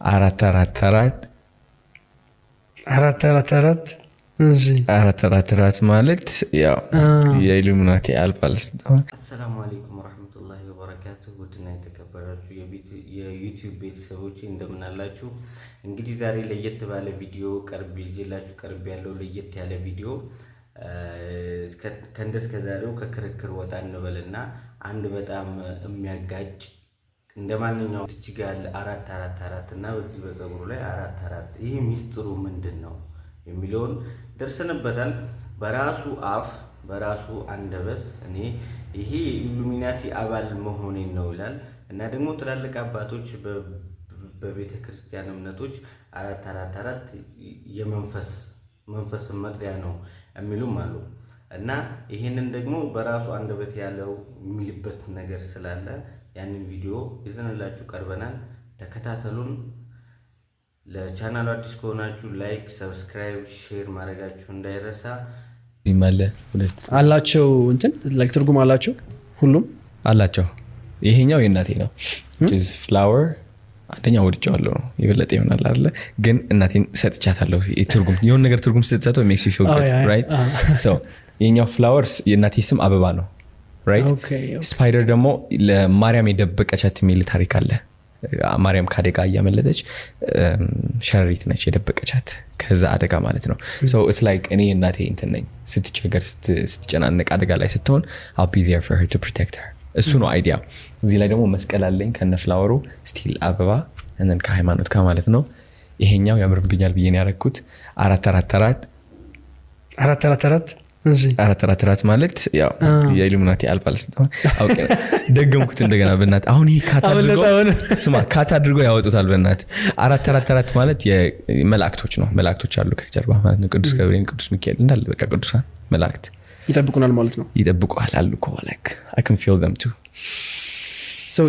አራት አራት አራት አራት አራት አራት እንጂ አራት አራት አራት ማለት ያው የኢሉሚናቲ አልባልስ። አሰላሙ አለይኩም ወራህመቱላሂ ወበረካቱሁ። ውድና የተከበራችሁ የዩቲዩብ ቤተሰቦች እንደምን አላችሁ? እንግዲህ ዛሬ ለየት ባለ ቪዲዮ ቀርብ ያለው ለየት ያለ ቪዲዮ ከእንደስከዛሬው ከክርክር ወጣ እንበልና አንድ በጣም የሚያጋጭ እንደማንኛውም ትችጋል አራት አራት አራት እና በዚህ በፀጉሩ ላይ አራት አራት ይሄ ሚስጥሩ ምንድነው የሚለውን ደርሰንበታል። በራሱ አፍ በራሱ አንደበት እኔ ይሄ ኢሉሚናቲ አባል መሆኔን ነው ይላል። እና ደግሞ ትላልቅ አባቶች በቤተ ክርስቲያን እምነቶች አራት አራት አራት የመንፈስ መጥሪያ ነው የሚሉም አሉ። እና ይሄንን ደግሞ በራሱ አንደበት ያለው የሚልበት ነገር ስላለ ያንን ቪዲዮ ይዘንላችሁ ቀርበናል። ተከታተሉን። ለቻናሉ አዲስ ከሆናችሁ ላይክ፣ ሰብስክራይብ፣ ሼር ማድረጋችሁ እንዳይረሳ። ይማለ አላቸው እንትን ላይክ ትርጉም አላቸው፣ ሁሉም አላቸው። ይሄኛው የእናቴ ነው ፍላወር አንደኛው ወድጫለሁ ነው የበለጠ ይሆናል አይደለ? ግን እናቴን ሰጥቻታለሁ። ትርጉም የሆነ ነገር ትርጉም ስትሰጠው makes you feel good, right? So የኛው ፍላወርስ የእናቴ ስም አበባ ነው, right? ስፓይደር ደግሞ ለማርያም የደበቀቻት የሚል ታሪክ አለ። ማርያም ከአደጋ እያመለጠች ሸረሪት ነች የደበቀቻት ከዛ አደጋ ማለት ነው። So it's like እኔ እናቴ እንትን ነኝ ስትቸገር ስትጨናነቅ አደጋ ላይ ስትሆን I'll be there for her to protect her. እሱ ነው አይዲያ። እዚህ ላይ ደግሞ መስቀል አለኝ ከነ ፍላወሩ ስቲል አበባ እና ከሃይማኖት ጋር ማለት ነው። ይሄኛው ያምርብኛል ብዬ ነው ያረኩት። አራት አራት አራት አራት አራት አራት እንጂ አራት አራት አራት ማለት ያው የኢሉሚናቲ አልባልስ ነው። ኦኬ ደገምኩት እንደገና በእናት አሁን ይሄ ካት አድርጎ ያወጡታል በእናት። አራት አራት አራት ማለት የመላእክቶች ነው። መላእክቶች አሉ ከጀርባ ማለት ነው። ቅዱስ ገብርኤል፣ ቅዱስ ሚካኤል እንዳለ በቃ ቅዱሳን መላእክት ይጠብቁናል ማለት ነው። ይጠብቁሃል አሉ እኮ like I can feel them too. So